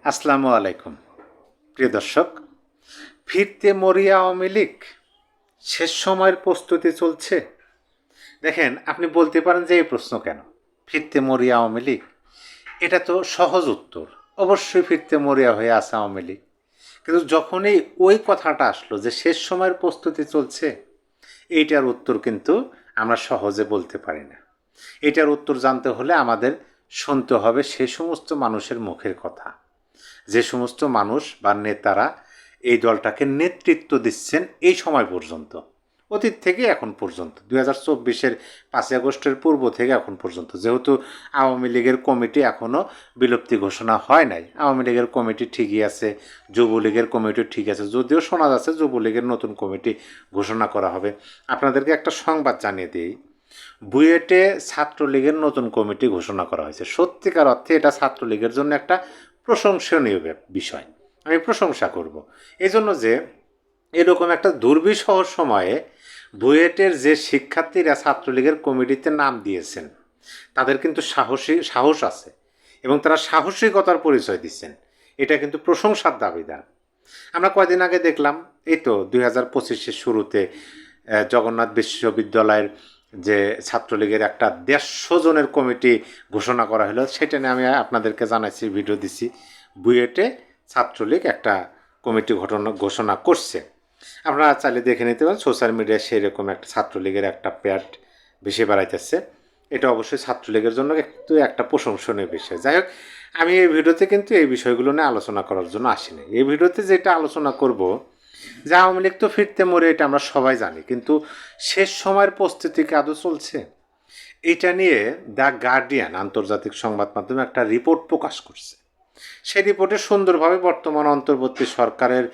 আসসালামু আলাইকুম প্রিয় দর্শক। ফিরতে মরিয়া আওয়ামী লীগ, শেষ সময়ের প্রস্তুতি চলছে। দেখেন, আপনি বলতে পারেন যে এই প্রশ্ন কেন, ফিরতে মরিয়া আওয়ামী লীগ? এটা তো সহজ উত্তর, অবশ্যই ফিরতে মরিয়া হয়ে আছে আওয়ামী লীগ। কিন্তু যখনই ওই কথাটা আসলো যে শেষ সময়ের প্রস্তুতি চলছে, এইটার উত্তর কিন্তু আমরা সহজে বলতে পারি না। এটার উত্তর জানতে হলে আমাদের শুনতে হবে সে সমস্ত মানুষের মুখের কথা, যে সমস্ত মানুষ বা নেতারা এই দলটাকে নেতৃত্ব দিচ্ছেন এই সময় পর্যন্ত, অতীত থেকে এখন পর্যন্ত, 2024-এর 5ই আগস্টের পূর্ব থেকে এখন পর্যন্ত। যেহেতু আওয়ামী লীগের কমিটি এখনও বিলুপ্তি ঘোষণা হয় নাই, আওয়ামী লীগের কমিটি ঠিকই আছে, যুবলীগের কমিটি ঠিক আছে, যদিও শোনা যাচ্ছে যুবলীগের নতুন কমিটি ঘোষণা করা হবে। আপনাদেরকে একটা সংবাদ জানিয়ে দিই, বুয়েটে ছাত্রলীগের নতুন কমিটি ঘোষণা করা হয়েছে। সত্যিকার অর্থে এটা ছাত্রলীগের জন্য একটা প্রশংসনীয় বিষয়, আমি প্রশংসা করব। এই জন্য যে এরকম একটা দুর্বিষহ সময়ে বুয়েটের যে শিক্ষার্থীরা ছাত্রলীগের কমিটিতে নাম দিয়েছেন, তাদের কিন্তু সাহস আছে এবং তারা সাহসিকতার পরিচয় দিচ্ছেন। এটা কিন্তু প্রশংসার দাবিদার। আমরা কয়দিন আগে দেখলাম, এই তো 2025-এর শুরুতে জগন্নাথ বিশ্ববিদ্যালয়ের যে ছাত্রলীগের একটা 150 জনের কমিটি ঘোষণা করা হলো, সেটা নিয়ে আমি আপনাদেরকে জানাইছি, ভিডিও দিছি। বুয়েটে ছাত্রলীগ একটা কমিটি ঘোষণা করছে, আপনারা চাইলে দেখে নিতে পারেন। সোশ্যাল মিডিয়ায় সেরকম একটা ছাত্রলীগের একটা প্যাড ভেসে বেড়াইতেছে। এটা অবশ্যই ছাত্রলীগের জন্য একটু একটা প্রশংসনীয় বিষয়। যাই হোক, আমি এই ভিডিওতে কিন্তু এই বিষয়গুলো নিয়ে আলোচনা করার জন্য আসিনি। এই ভিডিওতে যেটা আলোচনা করব, যে আওয়ামী লীগ তো ফিরতে মরে, এটা আমরা সবাই জানি, কিন্তু শেষ সময়ের প্রস্তুতি কি আদৌ চলছে? এটা নিয়ে দ্য গার্ডিয়ান আন্তর্জাতিক সংবাদ মাধ্যমে একটা রিপোর্ট প্রকাশ করছে। সেই রিপোর্টে সুন্দরভাবে বর্তমান অন্তর্বর্তী সরকারের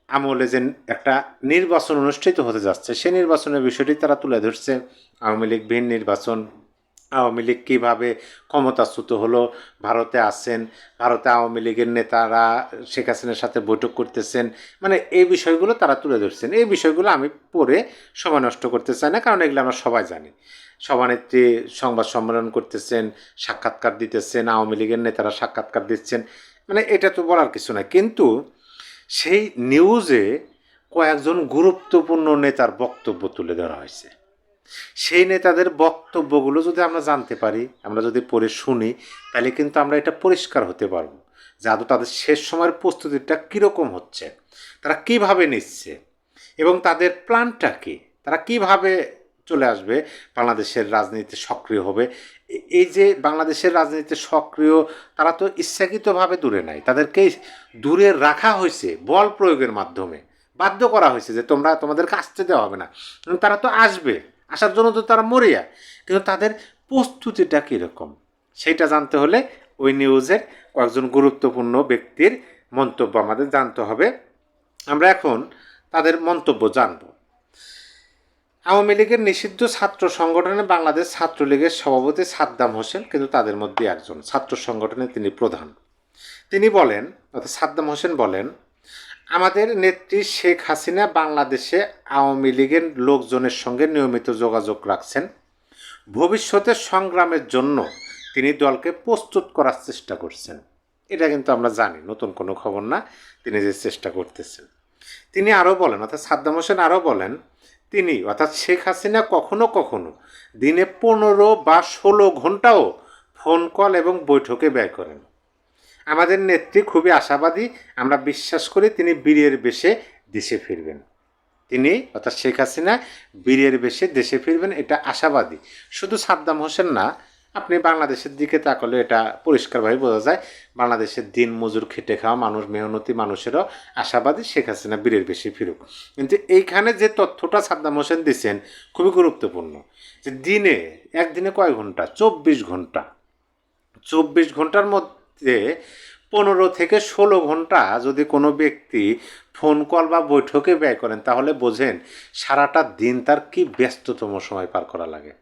আমলে যে একটা নির্বাচন অনুষ্ঠিত হতে যাচ্ছে, সেই নির্বাচনের বিষয়টি তারা তুলে ধরছে। আওয়ামী লীগবিহীন নির্বাচন, আওয়ামী লীগ কীভাবে ক্ষমতাচ্যুত হলো, ভারতে আছেন, ভারতে আওয়ামী লীগের নেতারা শেখ হাসিনার সাথে বৈঠক করতেছেন, মানে এই বিষয়গুলো তারা তুলে ধরছেন। এই বিষয়গুলো আমি পড়ে সময় নষ্ট করতে চাই না, কারণ এগুলো আমরা সবাই জানি। সভানেত্রী সংবাদ সম্মেলন করতেছেন, সাক্ষাৎকার দিতেছেন, আওয়ামী লীগের নেতারা সাক্ষাৎকার দিচ্ছেন, মানে এটা তো বলার কিছু নাই। কিন্তু সেই নিউজে কয়েকজন গুরুত্বপূর্ণ নেতার বক্তব্য তুলে ধরা হয়েছে। সেই নেতাদের বক্তব্যগুলো যদি আমরা জানতে পারি, আমরা যদি পড়ে শুনি, তাহলে কিন্তু আমরা এটা পরিষ্কার হতে পারবো যে আদৌ তাদের শেষ সময়ের প্রস্তুতিটা কীরকম হচ্ছে, তারা কিভাবে নিচ্ছে এবং তাদের প্ল্যানটা কী, তারা কিভাবে চলে আসবে বাংলাদেশের রাজনীতিতে সক্রিয় হবে। এই যে বাংলাদেশের রাজনীতিতে সক্রিয়, তারা তো ইচ্ছাকৃতভাবে দূরে নাই, তাদেরকে দূরে রাখা হয়েছে বল প্রয়োগের মাধ্যমে, বাধ্য করা হয়েছে যে তোমাদেরকে আসতে দেওয়া হবে না। তারা তো আসবে, আসার জন্য তো তারা মরিয়া, কিন্তু তাদের প্রস্তুতিটা কীরকম সেইটা জানতে হলে ওই নিউজের কয়েকজন গুরুত্বপূর্ণ ব্যক্তির মন্তব্য আমাদের জানতে হবে। আমরা এখন তাদের মন্তব্য জানব। আওয়ামী লীগের নিষিদ্ধ ছাত্র সংগঠনে বাংলাদেশ ছাত্রলীগের সভাপতি সাদ্দাম হোসেন কিন্তু তাদের মধ্যে একজন, ছাত্র সংগঠনে তিনি প্রধান। তিনি বলেন, অর্থাৎ সাদ্দাম হোসেন বলেন, আমাদের নেত্রী শেখ হাসিনা বাংলাদেশে আওয়ামী লীগের লোকজনের সঙ্গে নিয়মিত যোগাযোগ রাখছেন। ভবিষ্যতের সংগ্রামের জন্য তিনি দলকে প্রস্তুত করার চেষ্টা করছেন। এটা কিন্তু আমরা জানি, নতুন কোনো খবর না, তিনি যে চেষ্টা করতেছেন। তিনি আরও বলেন, অর্থাৎ সাদ্দাম হোসেন আরও বলেন, তিনি অর্থাৎ শেখ হাসিনা কখনো কখনো দিনে 15 বা 16 ঘন্টাও ফোন কল এবং বৈঠকে ব্যয় করেন। আমাদের নেত্রী খুবই আশাবাদী, আমরা বিশ্বাস করি তিনি বীরের বেশে দেশে ফিরবেন। তিনি অর্থাৎ শেখ হাসিনা বীরের বেশে দেশে ফিরবেন, এটা আশাবাদী। শুধু সাদ্দাম হোসেন না, আপনি বাংলাদেশের দিকে তাকালে এটা পরিষ্কারভাবে বোঝা যায়, বাংলাদেশের দিন মজুর খেটে খাওয়া মানুষ, মেহনতি মানুষেরও আশাবাদী শেখ হাসিনা বীরের বেশি ফিরুক। কিন্তু এইখানে যে তথ্যটা সাদ্দাম হোসেন দিচ্ছেন খুবই গুরুত্বপূর্ণ, যে দিনে, একদিনে কয় ঘন্টা, 24 ঘন্টা, 24 ঘন্টার মধ্যে 15 থেকে 16 ঘন্টা যদি কোনো ব্যক্তি ফোন কল বা বৈঠকে ব্যয় করেন, তাহলে বোঝেন সারাটা দিন তার কি ব্যস্ততম সময় পার করা লাগে।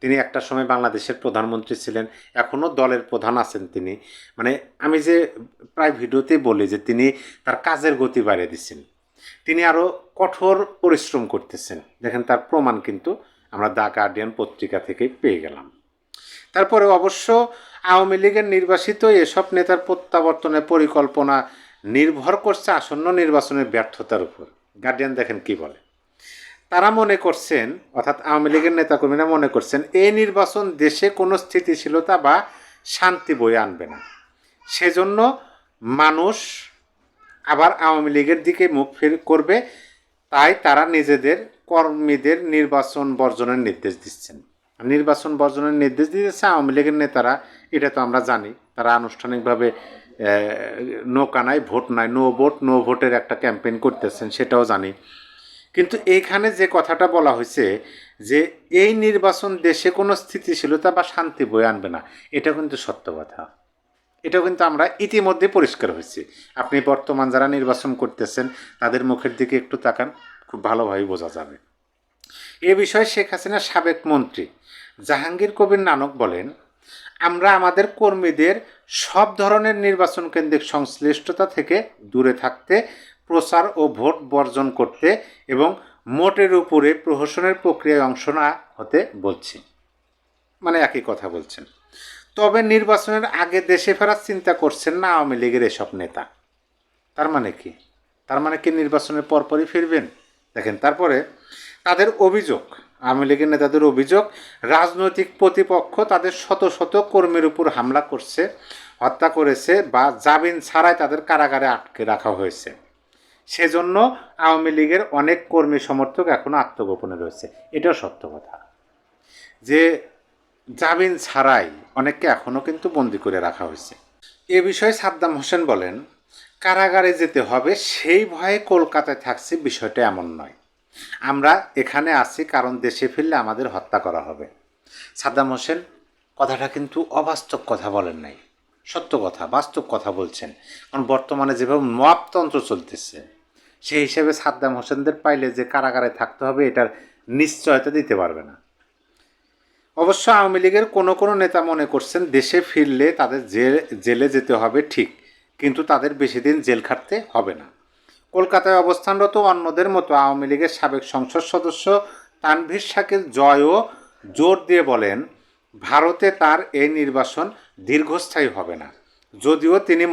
তিনি একটা সময় বাংলাদেশের প্রধানমন্ত্রী ছিলেন, এখনও দলের প্রধান আছেন তিনি। মানে আমি যে প্রায় ভিডিওতেই বলি যে তিনি তার কাজের গতি বাড়িয়ে দিচ্ছেন, তিনি আরও কঠোর পরিশ্রম করতেছেন। দেখেন, তার প্রমাণ কিন্তু আমরা দ্য গার্ডিয়ান পত্রিকা থেকে পেয়ে গেলাম। তারপরে অবশ্য আওয়ামী লীগের নির্বাসিত এসব নেতার প্রত্যাবর্তনের পরিকল্পনা নির্ভর করছে আসন্ন নির্বাচনের ব্যর্থতার উপর। গার্ডিয়ান দেখেন কি বলে, তারা মনে করছেন, অর্থাৎ আওয়ামী লীগের নেতাকর্মীরা মনে করছেন এই নির্বাচন দেশে কোনো স্থিতিশীলতা বা শান্তি বয়ে আনবে না, সেজন্য মানুষ আবার আওয়ামী লীগের দিকে মুখ ফির করবে, তাই তারা নিজেদের কর্মীদের নির্বাচন বর্জনের নির্দেশ দিচ্ছেন। নির্বাচন বর্জনের নির্দেশ দিয়েছে আওয়ামী লীগের নেতারা, এটা তো আমরা জানি। তারা আনুষ্ঠানিকভাবে নো কানায় ভোট নাই, নো ভোট নো ভোটের একটা ক্যাম্পেইন করতেছেন, সেটাও জানি। কিন্তু এইখানে যে কথাটা বলা হয়েছে যে এই নির্বাচন দেশে কোনো স্থিতিশীলতা বা শান্তি বয়ে আনবে না, এটা কিন্তু সত্য কথা। এটাও কিন্তু আমরা ইতিমধ্যে পরিষ্কার হয়েছি। আপনি বর্তমান যারা নির্বাচন করতেছেন তাদের মুখের দিকে একটু তাকান, খুব ভালোভাবে বোঝা যাবে। এ বিষয়ে শেখ হাসিনার সাবেক মন্ত্রী জাহাঙ্গীর কবির নানক বলেন, আমরা আমাদের কর্মীদের সব ধরনের নির্বাচন কেন্দ্রিক সংশ্লিষ্টতা থেকে দূরে থাকতে, প্রচার ও ভোট বর্জন করতে এবং মোটের উপরে প্রহসনের প্রক্রিয়ায় অংশ না হতে বলছি। মানে একই কথা বলছেন। তবে নির্বাচনের আগে দেশে ফেরার চিন্তা করছেন না আওয়ামী লীগের এসব নেতা। তার মানে কি? তার মানে কি নির্বাচনের পরপরই ফিরবেন? দেখেন, তারপরে তাদের অভিযোগ, আওয়ামী লীগের নেতাদের অভিযোগ, রাজনৈতিক প্রতিপক্ষ তাদের শত শত কর্মীর উপর হামলা করছে, হত্যা করেছে বা জামিন ছাড়াই তাদের কারাগারে আটকে রাখা হয়েছে। সেজন্য আওয়ামী লীগের অনেক কর্মী সমর্থক এখনও আত্মগোপনে রয়েছে। এটাও সত্য কথা যে জামিন ছাড়াই অনেককে এখনও কিন্তু বন্দি করে রাখা হয়েছে। এ বিষয়ে সাদ্দাম হোসেন বলেন, কারাগারে যেতে হবে সেই ভয়ে কলকাতায় থাকছি, বিষয়টা এমন নয়। আমরা এখানে আছি কারণ দেশে ফিরলে আমাদের হত্যা করা হবে। সাদ্দাম হোসেন কথাটা কিন্তু অবাস্তব কথা বলেন নাই, সত্য কথা, বাস্তব কথা বলছেন। কারণ বর্তমানে যেভাবে নবাবতন্ত্র চলতেছে, সেই হিসেবে সাদ্দাম হোসেনদের পাইলে যে কারাগারে থাকতে হবে এটার নিশ্চয়তা দিতে পারবে না। অবশ্য আওয়ামী লীগের কোনো কোনো নেতা মনে করছেন দেশে ফিরলে তাদের জেলে যেতে হবে ঠিক, কিন্তু তাদের বেশি দিন জেল খাটতে হবে না। কলকাতায় অবস্থানরত অন্যদের মতো আওয়ামী লীগের সাবেক সংসদ সদস্য তানভীর শাকিল জয়ও জোর দিয়ে বলেন, ভারতে তার এই নির্বাচন দীর্ঘস্থায়ী হবে না। যদিও তিনি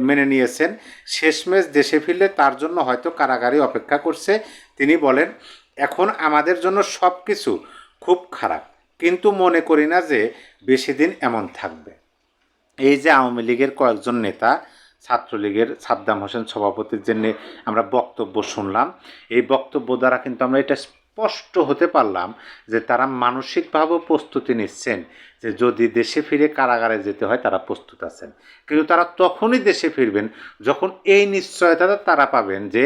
মেনে নিয়েছেন শেষমেশ দেশে ফিরলে তার জন্য হয়তো কারাগারে অপেক্ষা করছে। তিনি বলেন, এখন আমাদের জন্য সব কিছু খুব খারাপ, কিন্তু মনে করি না যে বেশি দিন এমন থাকবে। এই যে আওয়ামী লীগের কয়েকজন নেতা, ছাত্রলীগের সাদ্দাম হোসেন সভাপতির জন্য আমরা বক্তব্য শুনলাম, এই বক্তব্য দ্বারা কিন্তু আমরা এটা স্পষ্ট হতে পারলাম যে তারা মানসিকভাবেও প্রস্তুতি নিচ্ছেন যে যদি দেশে ফিরে কারাগারে যেতে হয় তারা প্রস্তুত আছেন। কিন্তু তারা তখনই দেশে ফিরবেন যখন এই নিশ্চয়তা তারা পাবেন যে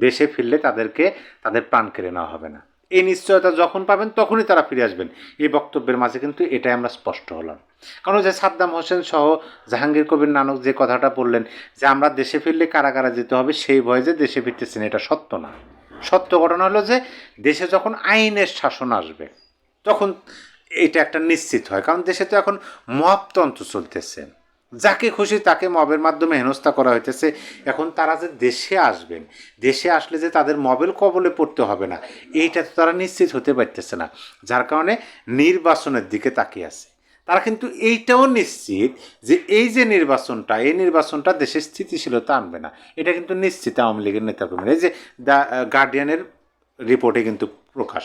দেশে ফিরলে তাদেরকে তাদের প্রাণ কেড়ে নেওয়া হবে না। এই নিশ্চয়তা যখন পাবেন তখনই তারা ফিরে আসবেন। এই বক্তব্যের মাঝে কিন্তু এটাই আমরা স্পষ্ট হলাম। কারণ যে সাদ্দাম হোসেন সহ জাহাঙ্গীর কবির নানক যে কথাটা বললেন যে আমরা দেশে ফিরলে কারাগারে যেতে হবে, সেই ভয়ে যে দেশে ফিরতেছেন, এটা সত্য না। সত্য ঘটনা হলো যে দেশে যখন আইনের শাসন আসবে তখন এটা একটা নিশ্চিত হয়। কারণ দেশে তো এখন মবতন্ত্র চলতেছে, যাকে খুশি তাকে মবের মাধ্যমে হেনস্থা করা হইতেছে। এখন তারা যে দেশে আসবেন, দেশে আসলে যে তাদের মবের কবলে পড়তে হবে না, এইটা তো তারা নিশ্চিত হতে পারতেছে না, যার কারণে নির্বাচনের দিকে তাকিয়ে আছে। তারা কিন্তু এইটাও নিশ্চিত যে এই যে নির্বাচনটা, এই নির্বাচনটা দেশের স্থিতিশীলতা আনবে না, এটা কিন্তু নিশ্চিত আওয়ামী লীগের নেতাকর্মীরা। এই যে দ্য গার্ডিয়ানের রিপোর্টে কিন্তু প্রকাশ,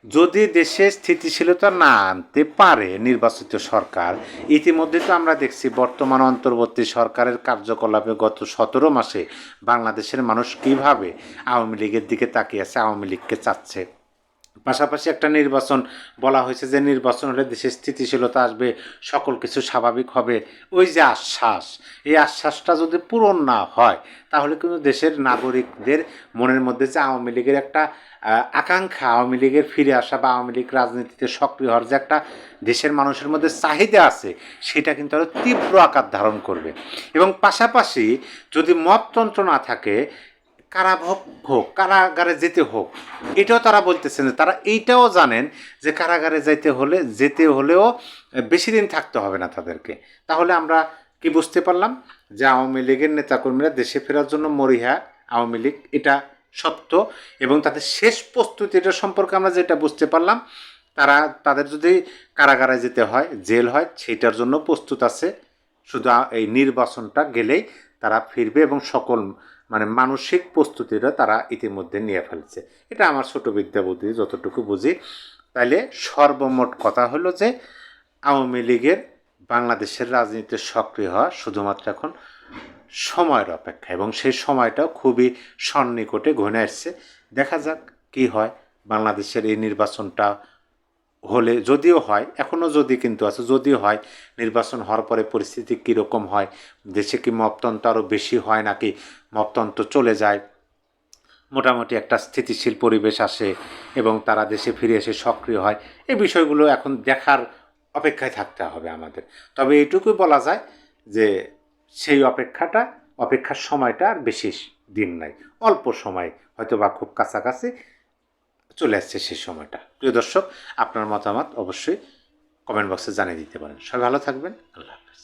যদি দেশে স্থিতিশীলতা না আনতে পারে নির্বাচিত সরকার, ইতিমধ্যে তো আমরা দেখছি বর্তমান অন্তর্বর্তী সরকারের কার্যকলাপে গত 17 মাসে বাংলাদেশের মানুষ কীভাবে আওয়ামী লীগের দিকে তাকিয়ে আছে, আওয়ামী লীগকে চাচ্ছে। পাশাপাশি একটা নির্বাচন বলা হয়েছে যে নির্বাচন হলে দেশের স্থিতিশীলতা আসবে, সকল কিছু স্বাভাবিক হবে। ওই যে আশ্বাস, এই আশ্বাসটা যদি পূরণ না হয় তাহলে কিন্তু দেশের নাগরিকদের মনের মধ্যে যে আওয়ামী লীগের একটা আকাঙ্ক্ষা, আওয়ামী লীগের ফিরে আসা বা আওয়ামী লীগ রাজনীতিতে সক্রিয় হওয়ার যে একটা দেশের মানুষের মধ্যে চাহিদা আছে, সেটা কিন্তু আরও তীব্র আকার ধারণ করবে। এবং পাশাপাশি যদি মবতন্ত্র না থাকে, কারাভোগ হোক, কারাগারে যেতে হোক, এটাও তারা বলতেছেন যে তারা এইটাও জানেন যে কারাগারে যেতে হলেও বেশি দিন থাকতে হবে না তাদেরকে। তাহলে আমরা কি বুঝতে পারলাম যে আওয়ামী লীগের নেতাকর্মীরা দেশে ফেরার জন্য মরিহা, আওয়ামী লীগ, এটা সত্য। এবং তাদের শেষ প্রস্তুতিটা সম্পর্কে আমরা যেটা বুঝতে পারলাম, তাদের যদি কারাগারে যেতে হয়, জেল হয়, সেইটার জন্য প্রস্তুত আছে। শুধু এই নির্বাচনটা গেলেই তারা ফিরবে এবং সকল মানে মানসিক প্রস্তুতিটা তারা ইতিমধ্যে নিয়ে ফেলছে। এটা আমার ছোট বিদ্যা বুদ্ধি যতটুকু বুঝি। তাইলে সর্বমোট কথা হলো যে আওয়ামী লীগের বাংলাদেশের রাজনীতিতে সক্রিয় হওয়া শুধুমাত্র এখন সময়ের অপেক্ষা, এবং সেই সময়টাও খুবই সন্নিকটে ঘনিয়ে আসছে। দেখা যাক কি হয়। বাংলাদেশের এই নির্বাচনটা হলে, যদিও হয়, এখনও যদি কিন্তু আছে, যদিও হয়, নির্বাচন হওয়ার পরে পরিস্থিতি কীরকম হয়, দেশে কি মপতন্ত্র আরও বেশি হয় নাকি মপতন্ত্র চলে যায়, মোটামুটি একটা স্থিতিশীল পরিবেশ আসে এবং তারা দেশে ফিরে এসে সক্রিয় হয়, এই বিষয়গুলো এখন দেখার অপেক্ষায় থাকতে হবে আমাদের। তবে এইটুকুই বলা যায় যে সেই অপেক্ষার সময়টা আর বেশি দিন নাই, অল্প সময়, হয়তো বা খুব কাছাকাছি চলে আসছে সেই সময়টা। প্রিয় দর্শক, আপনার মতামত অবশ্যই কমেন্ট বক্সে জানিয়ে দিতে পারেন। সবাই ভালো থাকবেন। আল্লাহ হাফেজ।